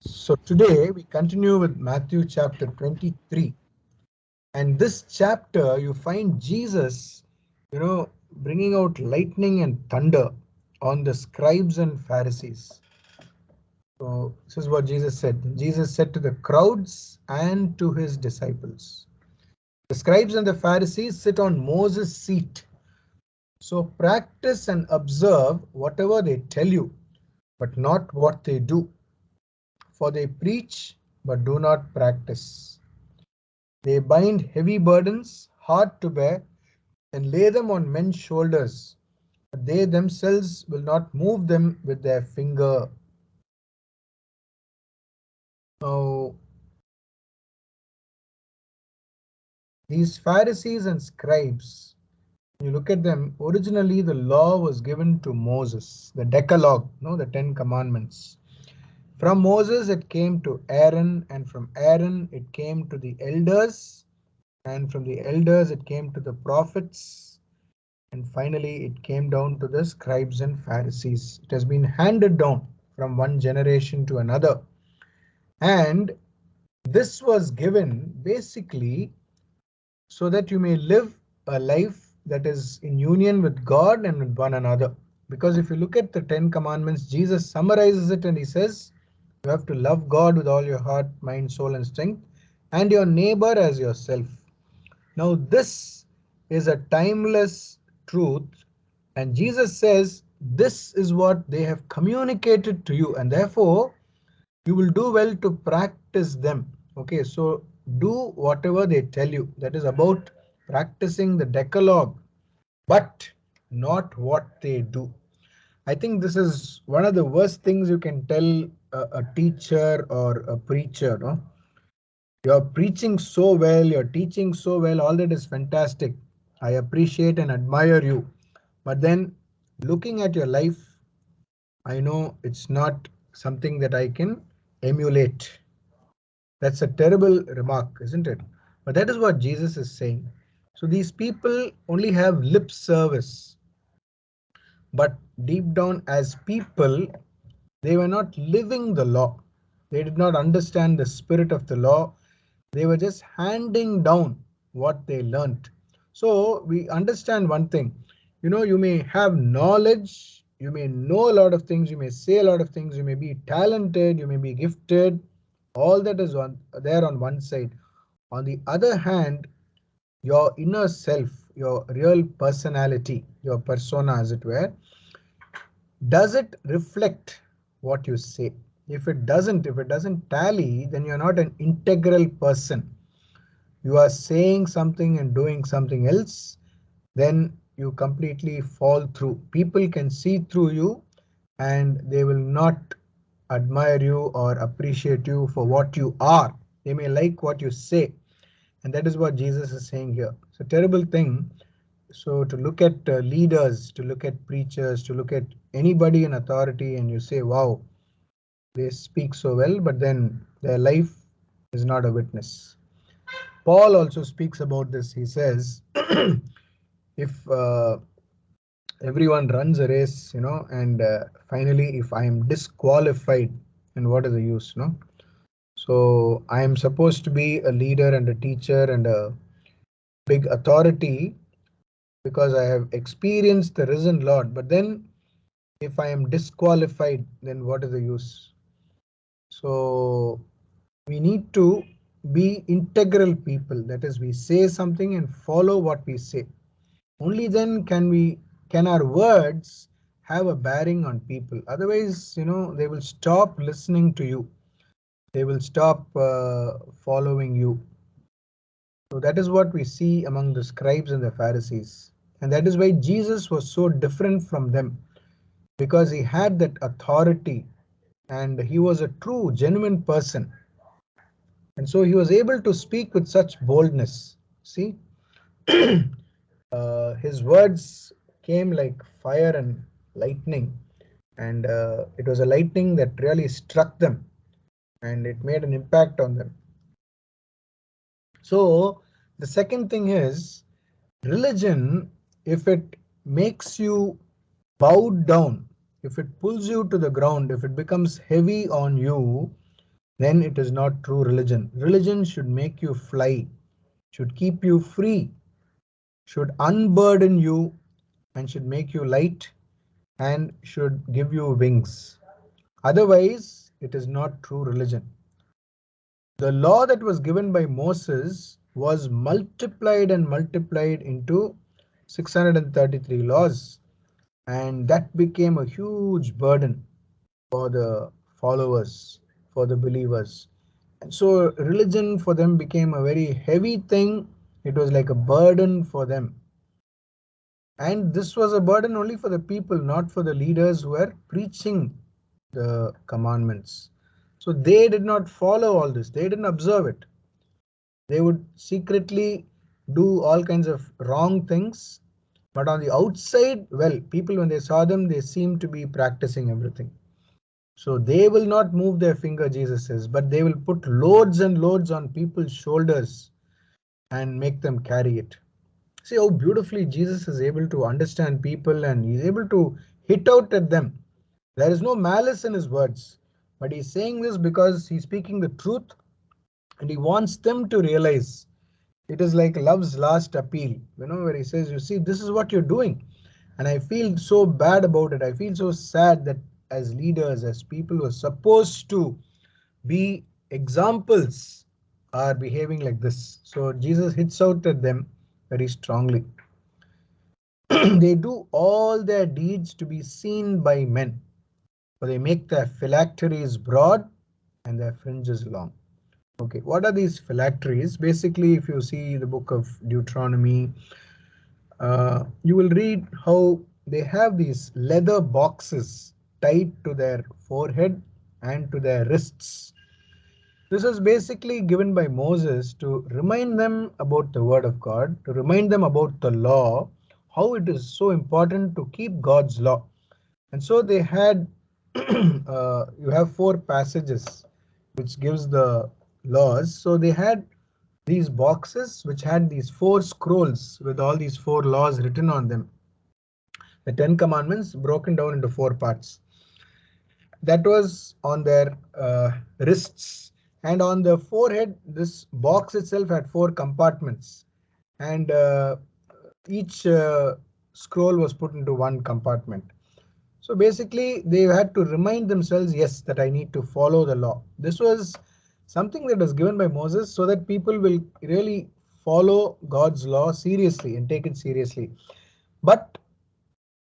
So today we continue with Matthew chapter 23. And this chapter you find Jesus, bringing out lightning and thunder on the scribes and Pharisees. So this is what Jesus said. Jesus said to the crowds and to his disciples, the scribes and the Pharisees sit on Moses' seat. So practice and observe whatever they tell you, but not what they do. For they preach, but do not practice. They bind heavy burdens, hard to bear, and lay them on men's shoulders, but they themselves will not move them with their finger. Now, these Pharisees and scribes, you look at them, originally the law was given to Moses, the Decalogue, the Ten Commandments. From Moses it came to Aaron, and from Aaron it came to the elders, and from the elders it came to the prophets, and finally it came down to the scribes and Pharisees. It has been handed down from one generation to another. And this was given basically so that you may live a life that is in union with God and with one another. Because if you look at the Ten Commandments, Jesus summarizes it and he says, you have to love God with all your heart, mind, soul, and strength, and your neighbor as yourself. Now, this is a timeless truth, and Jesus says, this is what they have communicated to you, and therefore you will do well to practice them. Okay, so do whatever they tell you. That is about practicing the Decalogue, but not what they do. I think this is one of the worst things you can tell a teacher or a preacher. No? You're preaching so well, you're teaching so well, all that is fantastic. I appreciate and admire you. But then looking at your life, I know it's not something that I can emulate. That's a terrible remark, isn't it? But that is what Jesus is saying. So these people only have lip service, but deep down as people, they were not living the law. They did not understand the spirit of the law. They were just handing down what they learnt. So we understand one thing. You may have knowledge, you may know a lot of things, you may say a lot of things, you may be talented, you may be gifted. All that is there on one side. On the other hand, your inner self, your real personality, your persona as it were, does it reflect what you say? If it doesn't tally, then you're not an integral person. You are saying something and doing something else, then you completely fall through. People can see through you and they will not admire you or appreciate you for what you are. They may like what you say. And that is what Jesus is saying here. It's a terrible thing. So to look at leaders, to look at preachers, to look at anybody in authority and you say, wow, they speak so well, but then their life is not a witness. Paul also speaks about this. He says, if everyone runs a race, and finally, if I am disqualified, then what is the use, So I am supposed to be a leader and a teacher and a big authority because I have experienced the risen Lord. But then if I am disqualified, then what is the use? So we need to be integral people. That is, we say something and follow what we say. Only then can our words have a bearing on people. Otherwise, they will stop listening to you. They will stop following you. So that is what we see among the scribes and the Pharisees. And that is why Jesus was so different from them, because he had that authority and he was a true, genuine person. And so he was able to speak with such boldness. See, his words came like fire and lightning, and it was a lightning that really struck them and it made an impact on them. So the second thing is, religion, if it makes you bow down, if it pulls you to the ground, if it becomes heavy on you, then it is not true religion. Religion should make you fly, should keep you free, should unburden you, and should make you light, and should give you wings. Otherwise, it is not true religion. The law that was given by Moses was multiplied and multiplied into 633 laws, and that became a huge burden for the followers, for the believers. And so religion for them became a very heavy thing. It was like a burden for them. And this was a burden only for the people, not for the leaders who were preaching the commandments. So they did not follow all this, they didn't observe it. They would secretly do all kinds of wrong things. But on the outside, well, people, when they saw them, they seemed to be practicing everything. So they will not move their finger, Jesus says, but they will put loads and loads on people's shoulders and make them carry it. See how beautifully Jesus is able to understand people, and he's able to hit out at them. There is no malice in his words, but he's saying this because he's speaking the truth, and he wants them to realize. It is like love's last appeal, where he says, you see, this is what you're doing. And I feel so bad about it. I feel so sad that as leaders, as people who are supposed to be examples, are behaving like this. So Jesus hits out at them very strongly. They do all their deeds to be seen by men, for they make their phylacteries broad and their fringes long. Okay, what are these phylacteries? Basically, if you see the book of Deuteronomy, you will read how they have these leather boxes tied to their forehead and to their wrists. This is basically given by Moses to remind them about the word of God, to remind them about the law, how it is so important to keep God's law. And so they had, you have 4 passages which gives the laws. So they had these boxes which had these 4 scrolls with all these 4 laws written on them. The 10 commandments broken down into 4 parts. That was on their wrists, and on the forehead this box itself had 4 compartments, and each scroll was put into one compartment. So basically they had to remind themselves, yes, that I need to follow the law. This was something that was given by Moses so that people will really follow God's law seriously and take it seriously. But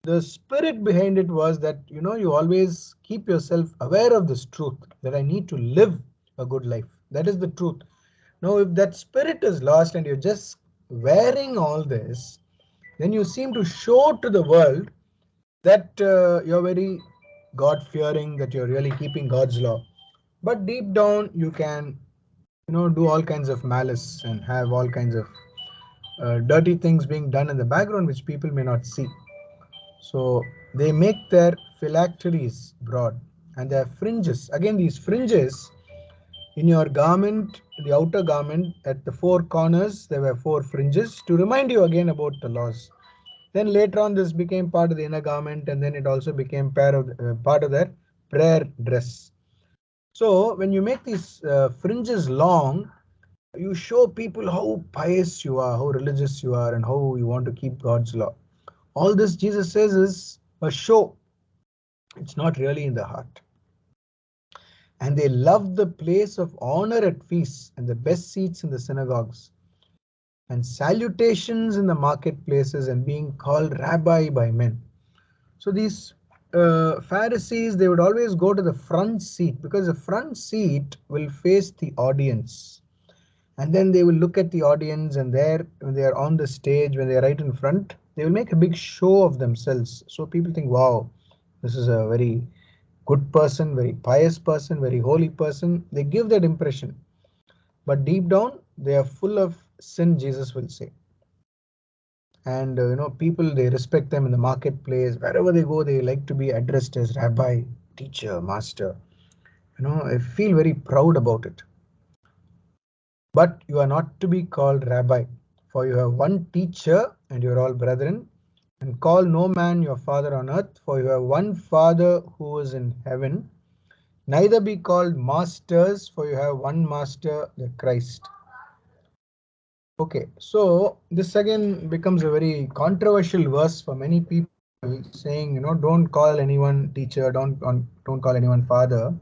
the spirit behind it was that you always keep yourself aware of this truth, that I need to live a good life. That is the truth. Now if that spirit is lost and you're just wearing all this, then you seem to show to the world that you're very God fearing, that you're really keeping God's law. But deep down you can do all kinds of malice and have all kinds of dirty things being done in the background which people may not see. So they make their phylacteries broad and their fringes. Again, these fringes in your garment, the outer garment, at the 4 corners, there were 4 fringes to remind you again about the laws. Then later on, this became part of the inner garment, and then it also became part of their prayer dress. So when you make these fringes long, you show people how pious you are, how religious you are, and how you want to keep God's law. All this, Jesus says, is a show. It's not really in the heart. And they love the place of honor at feasts and the best seats in the synagogues and salutations in the marketplaces and being called rabbi by men. So these Pharisees, they would always go to the front seat because the front seat will face the audience. And then they will look at the audience, and there, when they are on the stage, when they are right in front, they will make a big show of themselves. So people think, wow, this is a very good person, very pious person, very holy person. They give that impression. But deep down, they are full of sin, Jesus will say. And people, they respect them in the marketplace. Wherever they go, they like to be addressed as rabbi, teacher, master. I feel very proud about it. But you are not to be called rabbi, for you have one teacher, and you are all brethren. And call no man your father on earth, for you have one Father who is in heaven. Neither be called masters, for you have one master, the Christ. Okay, so this again becomes a very controversial verse for many people, saying, don't call anyone teacher, don't call anyone father.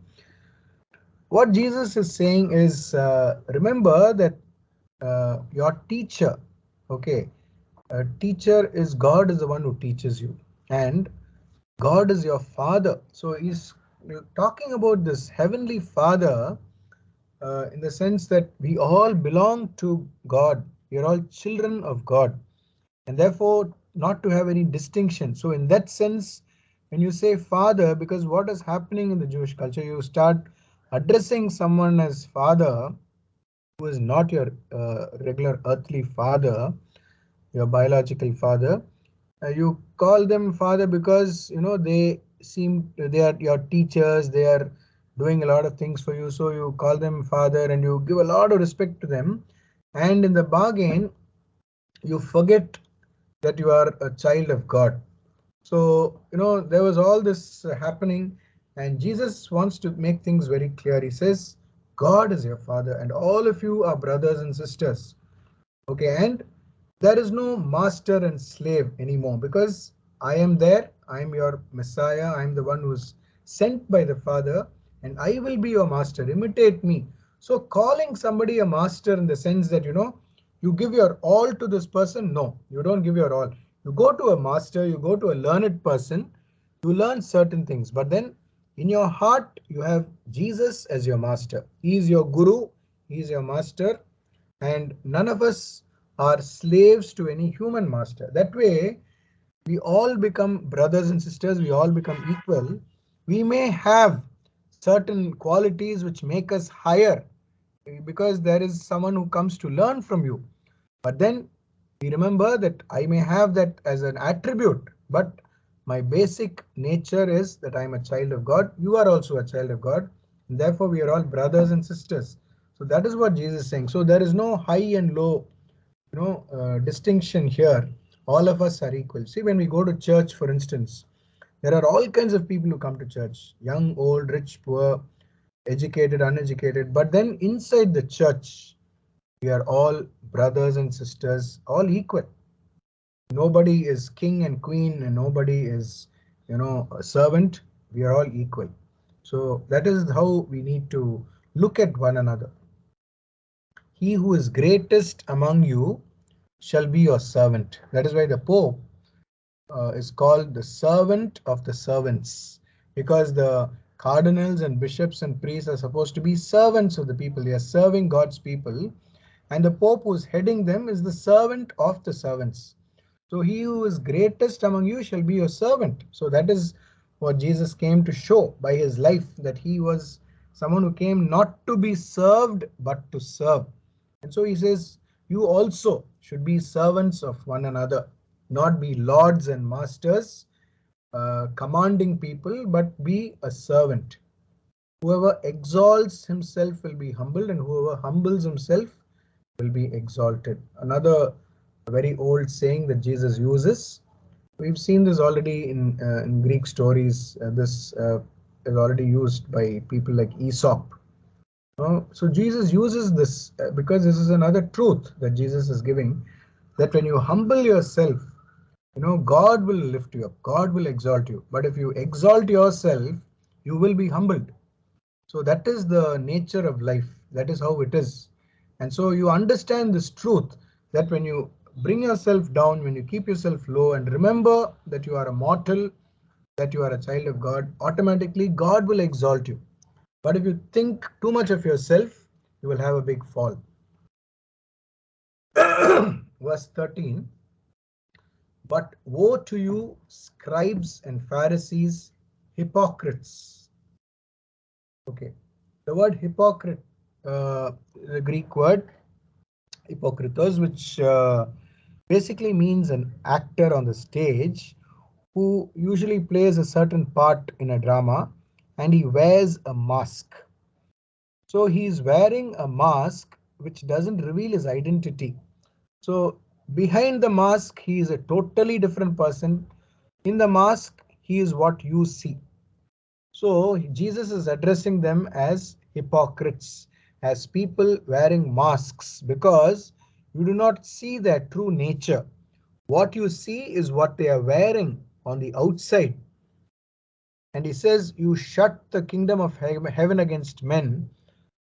What Jesus is saying is, remember that your teacher, okay, teacher is God, is the one who teaches you, and God is your father. So he's talking about this heavenly father, in the sense that we all belong to God. We are all children of God, and therefore not to have any distinction. So in that sense, when you say father, because what is happening in the Jewish culture, you start addressing someone as father who is not your regular earthly father, your biological father. You call them father because they are your teachers, they are doing a lot of things for you, so you call them father and you give a lot of respect to them, and in the bargain you forget that you are a child of God. So, there was all this happening, and Jesus wants to make things very clear. He says, God is your father, and all of you are brothers and sisters. Okay, and there is no master and slave anymore, because I am there, I am your Messiah, I am the one who's sent by the Father, and I will be your master. Imitate me. So, calling somebody a master in the sense that you give your all to this person, no, you don't give your all. You go to a master, you go to a learned person, you learn certain things, but then in your heart, you have Jesus as your master. He is your guru, he is your master, and none of us are slaves to any human master. That way, we all become brothers and sisters, we all become equal. We may have certain qualities which make us higher because there is someone who comes to learn from you. But then we remember that I may have that as an attribute, but my basic nature is that I am a child of God. You are also a child of God. And therefore, we are all brothers and sisters. So that is what Jesus is saying. So there is no high and low, distinction here. All of us are equal. See, when we go to church, for instance, there are all kinds of people who come to church: young, old, rich, poor, educated, uneducated. But then inside the church, we are all brothers and sisters, all equal. Nobody is king and queen, and nobody is, a servant. We are all equal. So that is how we need to look at one another. He who is greatest among you shall be your servant. That is why the Pope is called the servant of the servants, because the cardinals and bishops and priests are supposed to be servants of the people. They are serving God's people, and the Pope who is heading them is the servant of the servants. So he who is greatest among you shall be your servant. So that is what Jesus came to show by his life, that he was someone who came not to be served but to serve. And so he says, you also should be servants of one another, not be lords and masters, commanding people, but be a servant. Whoever exalts himself will be humbled, and whoever humbles himself will be exalted. Another very old saying that Jesus uses. We've seen this already in Greek stories. This is already used by people like Aesop. So Jesus uses this because this is another truth that Jesus is giving, that when you humble yourself, God will lift you up, God will exalt you. But if you exalt yourself, you will be humbled. So that is the nature of life. That is how it is. And so you understand this truth, that when you bring yourself down, when you keep yourself low and remember that you are a mortal, that you are a child of God, automatically God will exalt you. But if you think too much of yourself, you will have a big fall. Verse 13. But woe to you, scribes and Pharisees, hypocrites. Okay. The word hypocrite, the Greek word hypocritos, which basically means an actor on the stage who usually plays a certain part in a drama, and he wears a mask. So he's wearing a mask which doesn't reveal his identity. So behind the mask, he is a totally different person. In the mask, he is what you see. So Jesus is addressing them as hypocrites, as people wearing masks, because you do not see their true nature. What you see is what they are wearing on the outside. And he says, you shut the kingdom of heaven against men,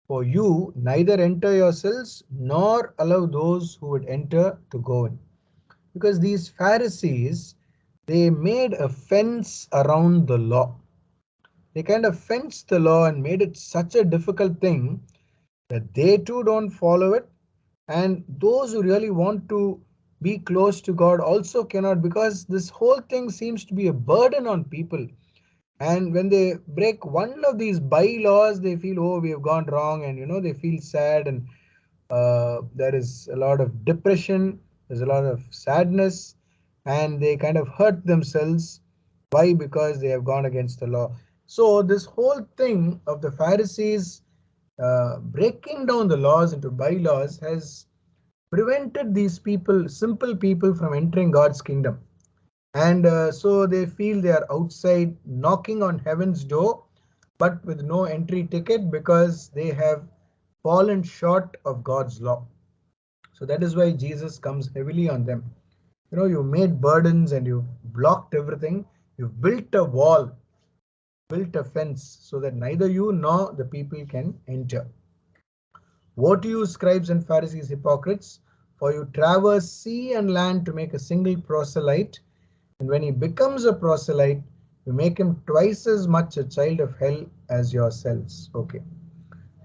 for you neither enter yourselves nor allow those who would enter to go in. Because these Pharisees, they made a fence around the law. They kind of fenced the law and made it such a difficult thing that they too don't follow it. And those who really want to be close to God also cannot, because this whole thing seems to be a burden on people. And when they break one of these bylaws, they feel, oh, we have gone wrong, and they feel sad, and there is a lot of depression, there's a lot of sadness, and they kind of hurt themselves. Why? Because they have gone against the law. So this whole thing of the Pharisees breaking down the laws into bylaws has prevented these people, simple people, from entering God's kingdom. And so they feel they are outside knocking on heaven's door, but with no entry ticket, because they have fallen short of God's law. So that is why Jesus comes heavily on them. You made burdens and you blocked everything. You've built a wall, built a fence, so that neither you nor the people can enter. Woe to you, scribes and Pharisees, hypocrites, for you traverse sea and land to make a single proselyte. And when he becomes a proselyte, you make him twice as much a child of hell as yourselves. Okay.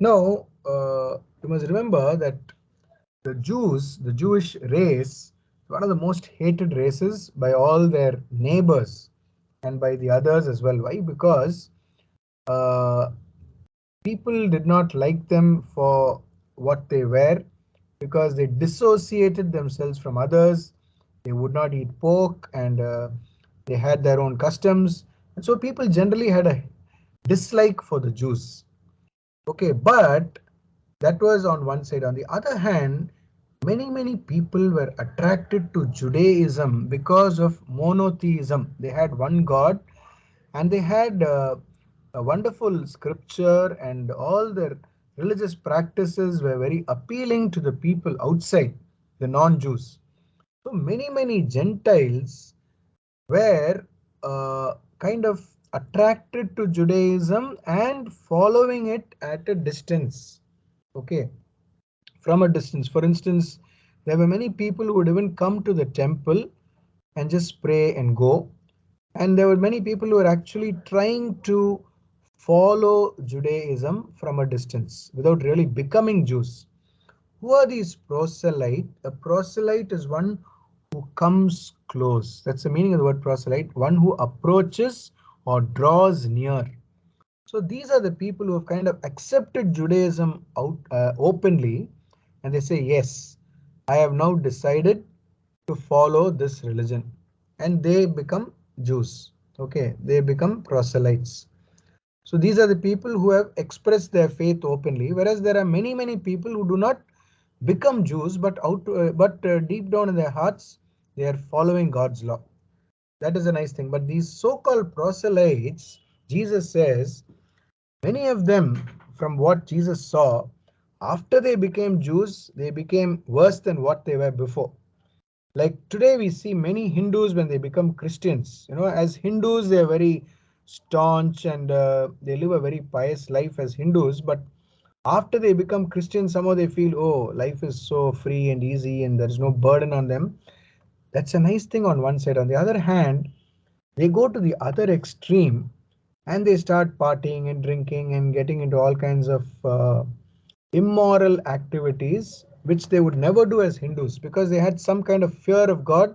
Now, you must remember that the Jews, the Jewish race, one of the most hated races by all their neighbors and by the others as well. Why? Because uh, people did not like them for what they were, because they dissociated themselves from others. They would not eat pork, and they had their own customs. And so people generally had a dislike for the Jews. Okay, but that was on one side. On the other hand, many people were attracted to Judaism because of monotheism. They had one God, and they had a wonderful scripture, and all their religious practices were very appealing to the people outside, the non-Jews. So many Gentiles were kind of attracted to Judaism and following it at a distance. Okay, from a distance. For instance, there were many people who would even come to the temple and just pray and go. And there were many people who were actually trying to follow Judaism from a distance without really becoming Jews. Who are these proselyte? A proselyte is one who comes close. That's the meaning of the word proselyte, one who approaches or draws near. So these are the people who have kind of accepted Judaism out openly, and they say, yes, I have now decided to follow this religion, and they become Jews. Okay, they become proselytes. So these are the people who have expressed their faith openly, whereas there are many people who do not become Jews, but deep down in their hearts they are following God's law. That is a nice thing. But these so-called proselytes, Jesus says, many of them, from what Jesus saw, after they became Jews, they became worse than what they were before. Like today, we see many Hindus when they become Christians. As Hindus, they are very staunch, and they live a very pious life as Hindus. But after they become Christians, somehow they feel, oh, life is so free and easy, and there is no burden on them. That's a nice thing on one side. On the other hand, they go to the other extreme, and they start partying and drinking and getting into all kinds of immoral activities, which they would never do as Hindus, because they had some kind of fear of God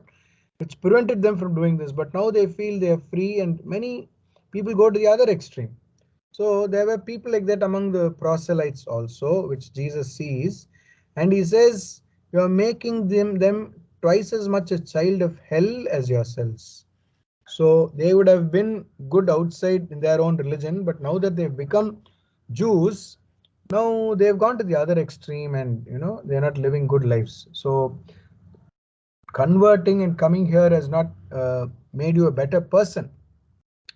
which prevented them from doing this. But now they feel they are free, and many people go to the other extreme. So there were people like that among the proselytes also, which Jesus sees, and he says, you are making them twice as much a child of hell as yourselves. So they would have been good outside in their own religion, but now that they've become Jews, now they've gone to the other extreme, and they're not living good lives. So converting and coming here has not made you a better person,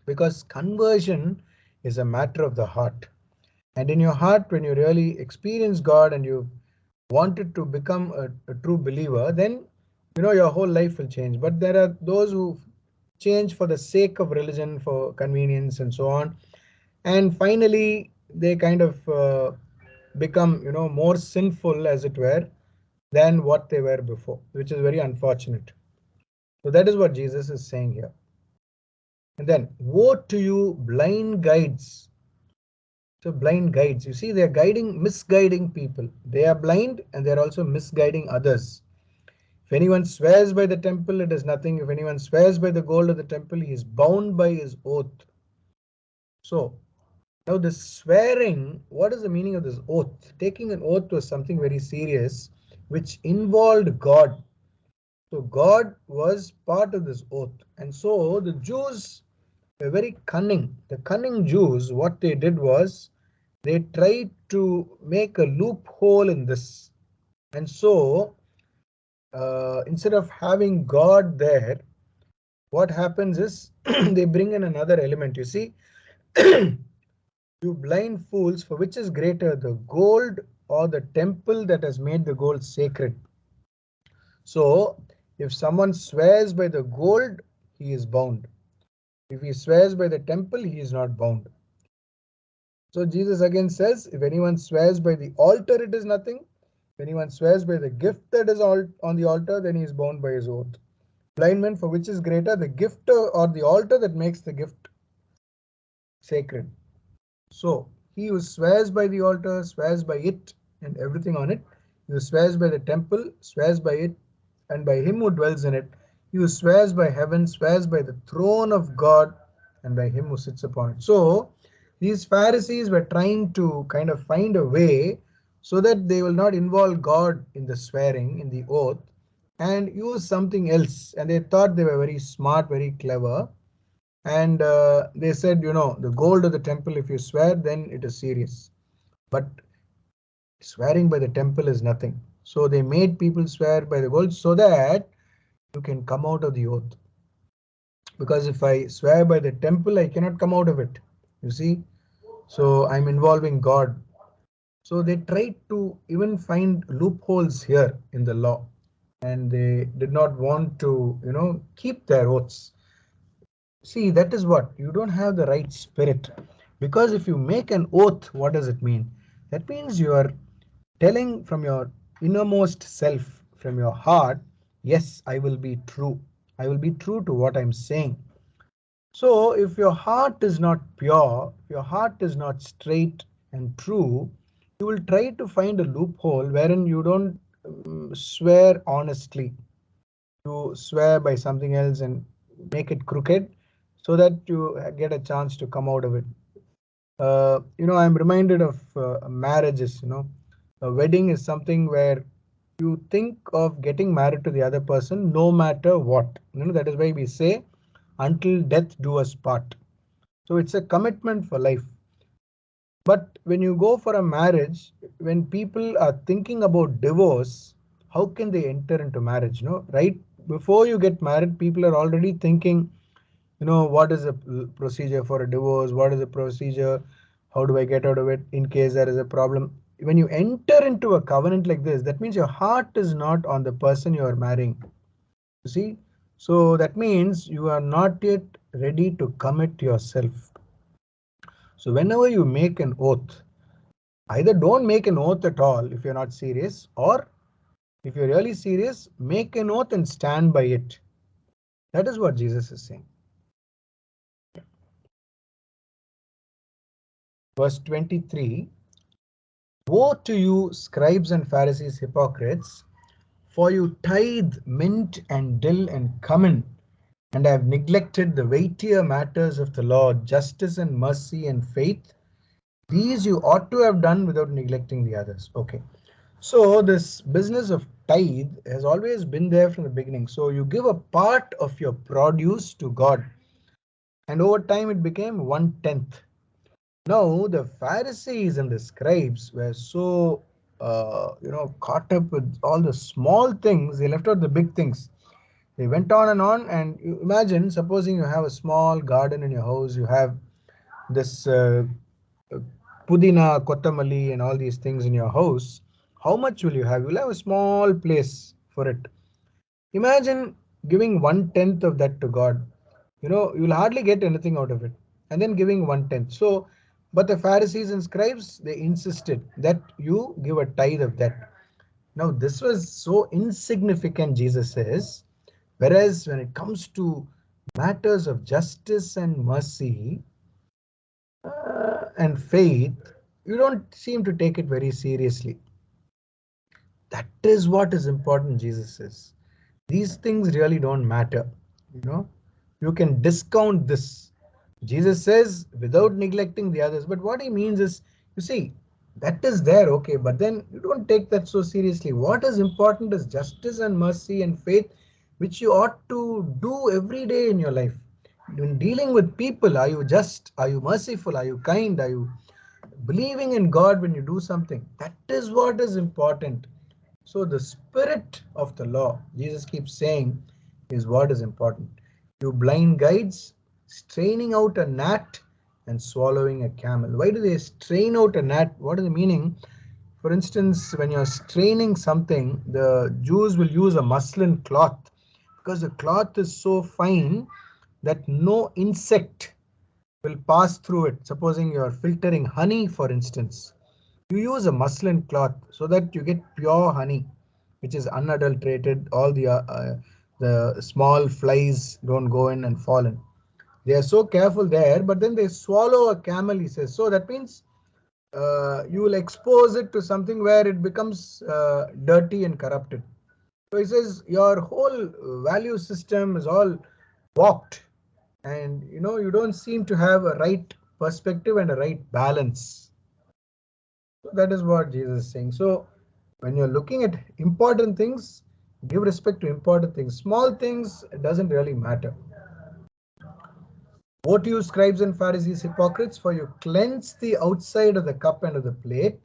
because conversion is a matter of the heart. And in your heart, when you really experience God and you wanted to become a true believer, then your whole life will change. But there are those who change for the sake of religion, for convenience and so on, and finally they kind of become more sinful, as it were, than what they were before, which is very unfortunate. So that is what Jesus is saying here. And then, woe to you, blind guides. So blind guides, you see, they are misguiding people. They are blind and they are also misguiding others. If anyone swears by the temple, it is nothing. If anyone swears by the gold of the temple, he is bound by his oath. So now this swearing, what is the meaning of this oath? Taking an oath was something very serious, which involved God. So God was part of this oath. And so the Jews were very cunning. The cunning Jews, what they did was they tried to make a loophole in this. And so instead of having God there, what happens is they bring in another element. You see, you blind fools, for which is greater, the gold or the temple that has made the gold sacred? So if someone swears by the gold, he is bound. If he swears by the temple, he is not bound. So Jesus again says, if anyone swears by the altar, it is nothing. If anyone swears by the gift that is on the altar, then he is bound by his oath. Blind men, for which is greater, the gift or the altar that makes the gift sacred? So he who swears by the altar, swears by it and everything on it. He who swears by the temple, swears by it and by him who dwells in it. He who swears by heaven, swears by the throne of God and by him who sits upon it. So these Pharisees were trying to kind of find a way so that they will not involve God in the swearing, in the oath, and use something else. And they thought they were very smart, very clever. And they said, the gold of the temple, if you swear, then it is serious. But swearing by the temple is nothing. So they made people swear by the gold so that you can come out of the oath. Because if I swear by the temple, I cannot come out of it. You see? So I'm involving God. So they tried to even find loopholes here in the law. And they did not want to, keep their oaths. See, that is what you don't have the right spirit. Because if you make an oath, what does it mean? That means you are telling from your innermost self, from your heart, yes, I will be true. I will be true to what I'm saying. So if your heart is not pure, if your heart is not straight and true, you will try to find a loophole wherein you don't swear honestly. You swear by something else and make it crooked so that you get a chance to come out of it. I'm reminded of marriages. A wedding is something where you think of getting married to the other person no matter what. That is why we say, until death do us part. So it's a commitment for life. But when you go for a marriage, when people are thinking about divorce, how can they enter into marriage? Right before you get married, people are already thinking, what is the procedure for a divorce? What is the procedure? How do I get out of it in case there is a problem? When you enter into a covenant like this, that means your heart is not on the person you are marrying. You see? So that means you are not yet ready to commit yourself. So whenever you make an oath, either don't make an oath at all if you're not serious, or if you're really serious, make an oath and stand by it. That is what Jesus is saying. Verse 23, woe to you, scribes and Pharisees, hypocrites, for you tithe mint and dill and cumin, and have neglected the weightier matters of the law, justice and mercy and faith. These you ought to have done without neglecting the others. Okay. So this business of tithe has always been there from the beginning. So you give a part of your produce to God, and over time it became 1/10. Now the Pharisees and the scribes were so caught up with all the small things, they left out the big things. They went on, and you imagine, supposing you have a small garden in your house, you have this uh, pudina, kotamali, and all these things in your house, how much will you have? You'll have a small place for it. Imagine giving 1/10 of that to God. You'll hardly get anything out of it. And then giving 1/10. So, but the Pharisees and scribes, they insisted that you give a tithe of that. Now, this was so insignificant, Jesus says. Whereas when it comes to matters of justice and mercy and faith, you don't seem to take it very seriously. That is what is important, Jesus says. These things really don't matter. You know, you can discount this. Jesus says without neglecting the others. But what he means is, you see, that is there, okay, but then you don't take that so seriously. What is important is justice and mercy and faith, which you ought to do every day in your life. When dealing with people, are you just, are you merciful, are you kind, are you believing in God when you do something? That is what is important. So the spirit of the law, Jesus keeps saying, is what is important. You blind guides, straining out a gnat and swallowing a camel. Why do they strain out a gnat? What is the meaning? For instance, when you're straining something, the Jews will use a muslin cloth because the cloth is so fine that no insect will pass through it. Supposing you're filtering honey, for instance, you use a muslin cloth so that you get pure honey, which is unadulterated. All the small flies don't go in and fall in. They are so careful there, but then they swallow a camel, he says. So that means you will expose it to something where it becomes dirty and corrupted. So he says your whole value system is all warped, and you don't seem to have a right perspective and a right balance. So that is what Jesus is saying. So when you're looking at important things, give respect to important things. Small things, it doesn't really matter. Woe to you, scribes and Pharisees, hypocrites, for you cleanse the outside of the cup and of the plate,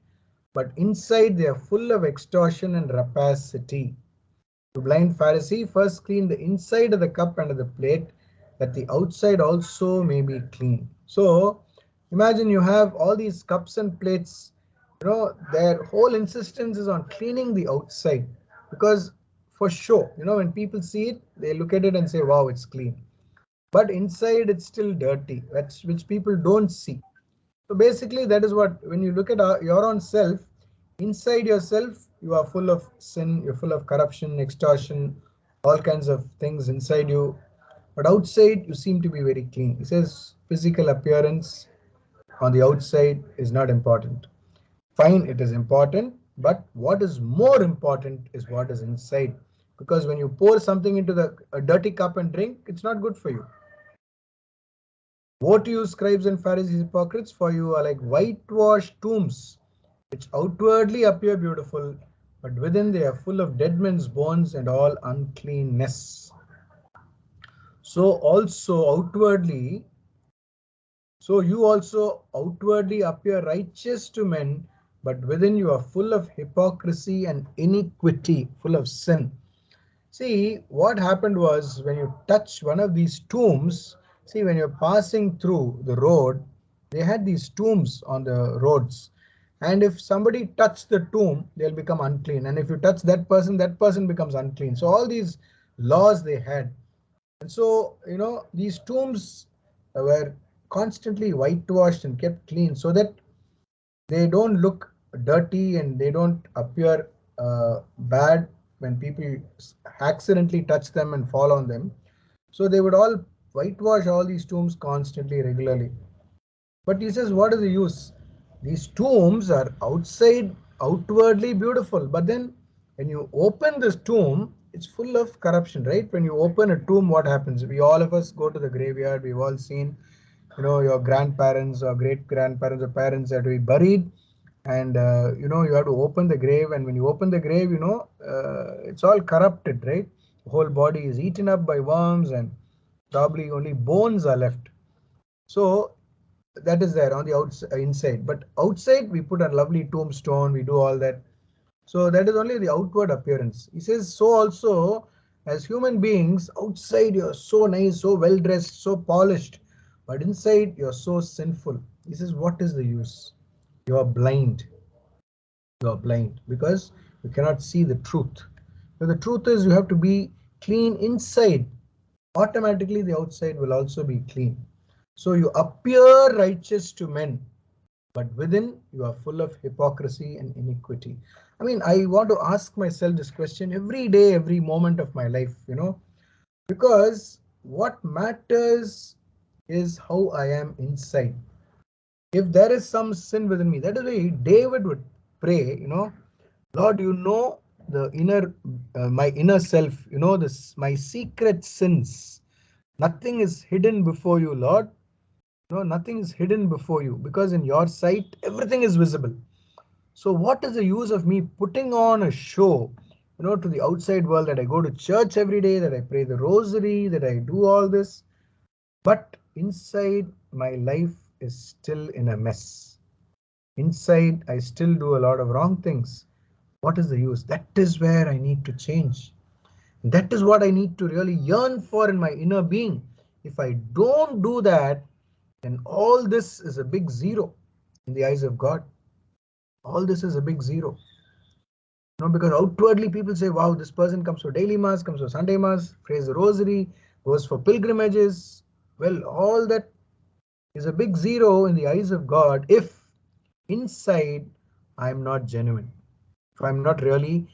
but inside they are full of extortion and rapacity. You blind Pharisee, first clean the inside of the cup and of the plate, that the outside also may be clean. So imagine you have all these cups and plates, their whole insistence is on cleaning the outside, because for sure, when people see it, they look at it and say, wow, it's clean. But inside it's still dirty, which people don't see. So basically, that is what, when you look at your own self, inside yourself, you are full of sin, you're full of corruption, extortion, all kinds of things inside you. But outside, you seem to be very clean. He says physical appearance on the outside is not important. Fine, it is important, but what is more important is what is inside. Because when you pour something into a dirty cup and drink, it's not good for you. Woe to you, scribes and Pharisees, hypocrites, for you are like whitewashed tombs, which outwardly appear beautiful, but within they are full of dead men's bones and all uncleanness. So also outwardly, so you also outwardly appear righteous to men, but within you are full of hypocrisy and iniquity, full of sin. See, what happened was, when you touch one of these tombs, see, when you're passing through the road, they had these tombs on the roads. And if somebody touched the tomb, they'll become unclean. And if you touch that person becomes unclean. So all these laws they had. And so, these tombs were constantly whitewashed and kept clean so that they don't look dirty and they don't appear bad when people accidentally touch them and fall on them. So they would all whitewash all these tombs constantly, regularly. But he says, what is the use? These tombs are outwardly beautiful, but then when you open this tomb, it's full of corruption, right? When you open a tomb, what happens? All of us go to the graveyard. We've all seen, your grandparents or great grandparents or parents that we buried, and you have to open the grave, and when you open the grave, it's all corrupted, right? The whole body is eaten up by worms, and probably only bones are left. So that is there on the inside, but outside we put a lovely tombstone, we do all that. So that is only the outward appearance. He says, so also as human beings, outside you're so nice, so well dressed, so polished, but inside you're so sinful. He says, what is the use? You are blind. You are blind because you cannot see the truth. But the truth is you have to be clean inside. Automatically the outside will also be clean. So you appear righteous to men, but within you are full of hypocrisy and iniquity. I mean, I want to ask myself this question every day, every moment of my life, because what matters is how I am inside. If there is some sin within me, that is why David would pray, Lord, the my inner self, this, my secret sins. Nothing is hidden before you, Lord. No, nothing is hidden before you because in your sight, everything is visible. So what is the use of me putting on a show, to the outside world that I go to church every day, that I pray the rosary, that I do all this, but inside my life is still in a mess. Inside, I still do a lot of wrong things. What is the use? That is where I need to change. That is what I need to really yearn for in my inner being. If I don't do that, then all this is a big zero in the eyes of God. All this is a big zero. Because outwardly people say, wow, this person comes for daily mass, comes for Sunday mass, prays the rosary, goes for pilgrimages. Well, all that is a big zero in the eyes of God if inside I'm not genuine. If I'm not really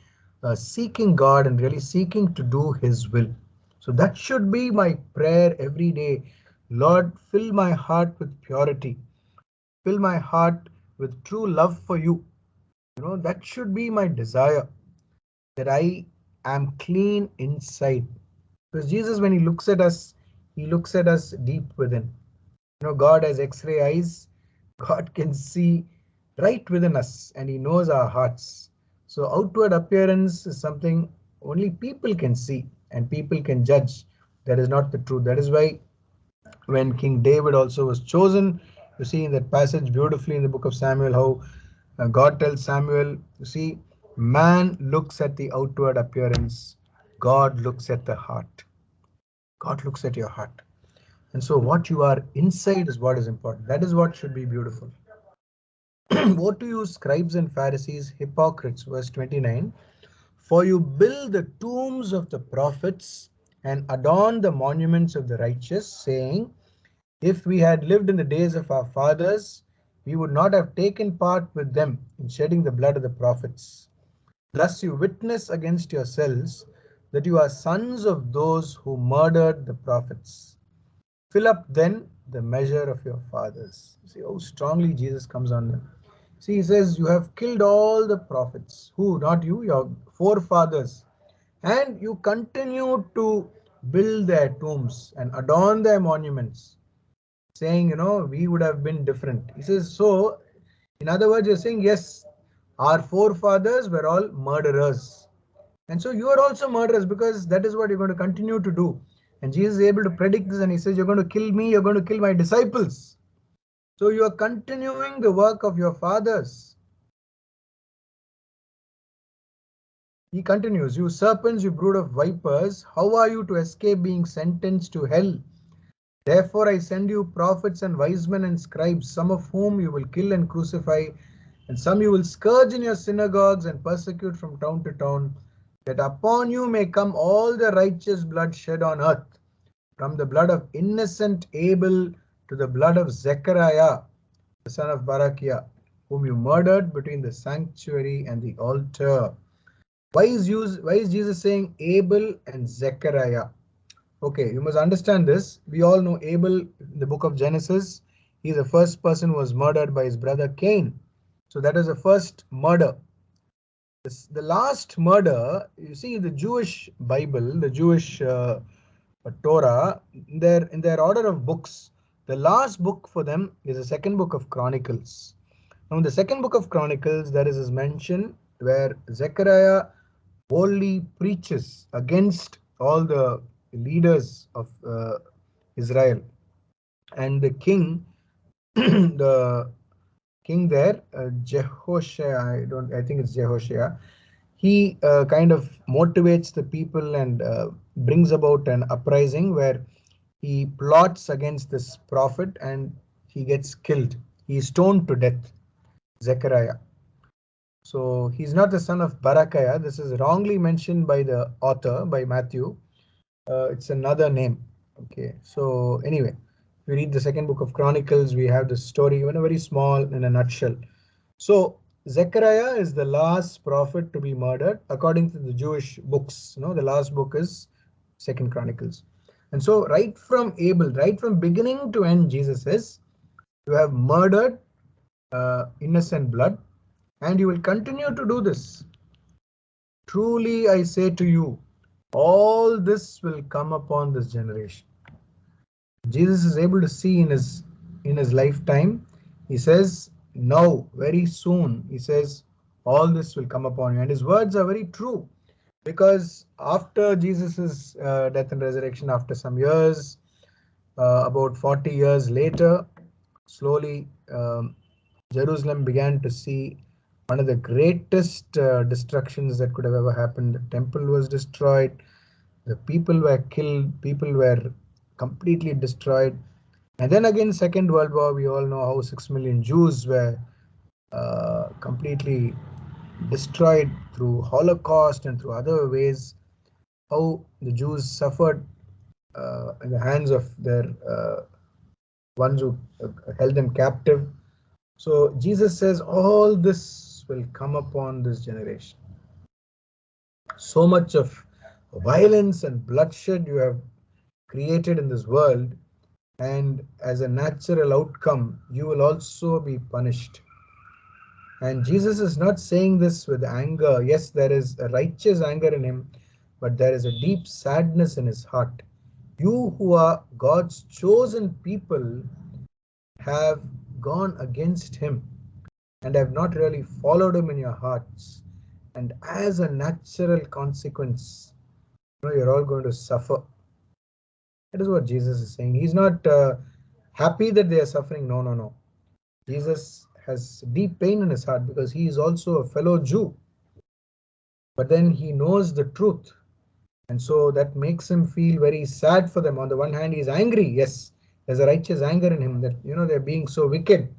seeking God and really seeking to do His will. So that should be my prayer every day. Lord, fill my heart with purity. Fill my heart with true love for you. That should be my desire, that I am clean inside. Because Jesus, when He looks at us, He looks at us deep within. God has X-ray eyes. God can see right within us and He knows our hearts. So outward appearance is something only people can see and people can judge. That is not the truth. That is why when King David also was chosen, you see in that passage beautifully in the book of Samuel how God tells Samuel, you see, man looks at the outward appearance, God looks at the heart. God looks at your heart. And so what you are inside is what is important. That is what should be beautiful. Woe to you, scribes and Pharisees, hypocrites, verse 29. For you build the tombs of the prophets and adorn the monuments of the righteous, saying, if we had lived in the days of our fathers, we would not have taken part with them in shedding the blood of the prophets. Thus you witness against yourselves that you are sons of those who murdered the prophets. Fill up then the measure of your fathers. See how strongly Jesus comes on them. See, He says, you have killed all the prophets. Who? Not you, your forefathers. And you continue to build their tombs and adorn their monuments, saying, we would have been different. He says, so, in other words, you're saying, yes, our forefathers were all murderers. And so you are also murderers because that is what you're going to continue to do. And Jesus is able to predict this and He says, you're going to kill me, you're going to kill my disciples. So you are continuing the work of your fathers. He continues, you serpents, you brood of vipers, how are you to escape being sentenced to hell? Therefore I send you prophets and wise men and scribes, some of whom you will kill and crucify, and some you will scourge in your synagogues and persecute from town to town, that upon you may come all the righteous blood shed on earth, from the blood of innocent Abel to the blood of Zechariah, the son of Barachiah, whom you murdered between the sanctuary and the altar. Why is Jesus saying Abel and Zechariah? Okay, you must understand this. We all know Abel in the book of Genesis. He's the first person who was murdered by his brother Cain. So that is the first murder. The last murder, you see, the Jewish Bible, the Jewish Torah, in their order of books, the last book for them is the second book of Chronicles. Now, in the second book of Chronicles, there is this mention where Zechariah boldly preaches against all the leaders of Israel, and the king, the king there, Jehoshaphat, I think it's Jehoshaphat. He kind of motivates the people and brings about an uprising where he plots against this prophet and he gets killed. He is stoned to death, Zechariah. So he's not the son of Barakiah. This is wrongly mentioned by the author, by Matthew. It's another name. Okay, so anyway, if you read the second book of Chronicles, we have this story, even a very small in a nutshell. So Zechariah is the last prophet to be murdered according to the Jewish books. The last book is Second Chronicles. And so right from Abel, right from beginning to end, Jesus says, you have murdered innocent blood and you will continue to do this. Truly I say to you, all this will come upon this generation. Jesus is able to see in his lifetime. He says, now, very soon, he says, all this will come upon you. And his words are very true, because after Jesus' death and resurrection, after some years, about 40 years later, slowly Jerusalem began to see one of the greatest destructions that could have ever happened. The temple was destroyed, the people were killed, people were completely destroyed. And then again, Second World War, we all know how 6 million Jews were completely destroyed through Holocaust and through other ways, how the Jews suffered in the hands of their ones who held them captive. So Jesus says all this will come upon this generation. So much of violence and bloodshed you have created in this world, and as a natural outcome, you will also be punished. And Jesus is not saying this with anger. Yes, there is a righteous anger in him, but there is a deep sadness in his heart. You who are God's chosen people have gone against him and have not really followed him in your hearts. And as a natural consequence, you're all going to suffer. That is what Jesus is saying. He's not happy that they are suffering. No, no, no. Jesus has deep pain in his heart because he is also a fellow Jew. But then he knows the truth. And so that makes him feel very sad for them. On the one hand, he's angry. Yes, there's a righteous anger in him that, they're being so wicked.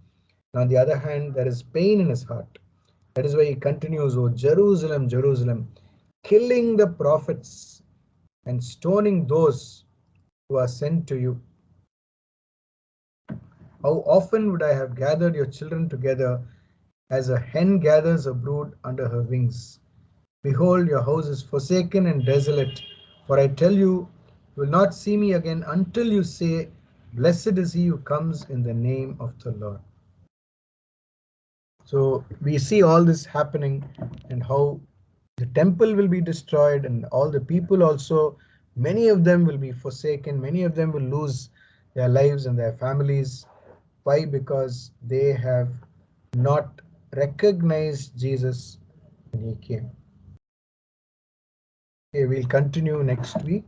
And on the other hand, there is pain in his heart. That is why he continues, oh Jerusalem, Jerusalem, killing the prophets and stoning those who are sent to you. How often would I have gathered your children together as a hen gathers a brood under her wings? Behold, your house is forsaken and desolate. For I tell you, you will not see me again until you say, blessed is he who comes in the name of the Lord. So we see all this happening, and how the temple will be destroyed, and all the people also, many of them will be forsaken, many of them will lose their lives and their families. Why? Because they have not recognized Jesus when he came. Okay, we'll continue next week.